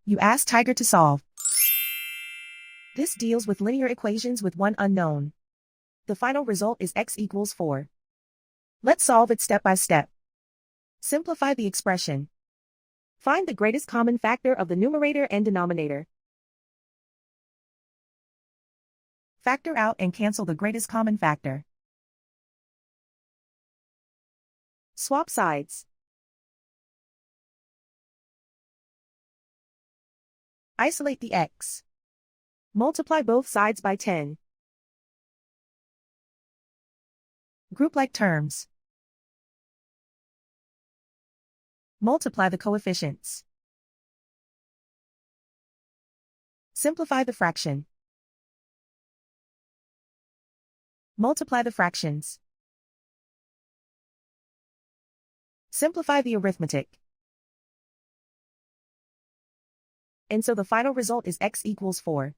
You ask Tiger to solve. This deals with linear equations with one unknown. The final result is x equals 4. Let's solve it step by step. Simplify the expression. Find the greatest common factor of the numerator and denominator. Factor out and cancel the greatest common factor. Swap sides. Isolate the x. Multiply both sides by 10. Group like terms. Multiply the coefficients. Simplify the fraction. Multiply the fractions. Simplify the arithmetic. And so the final result is x equals 4.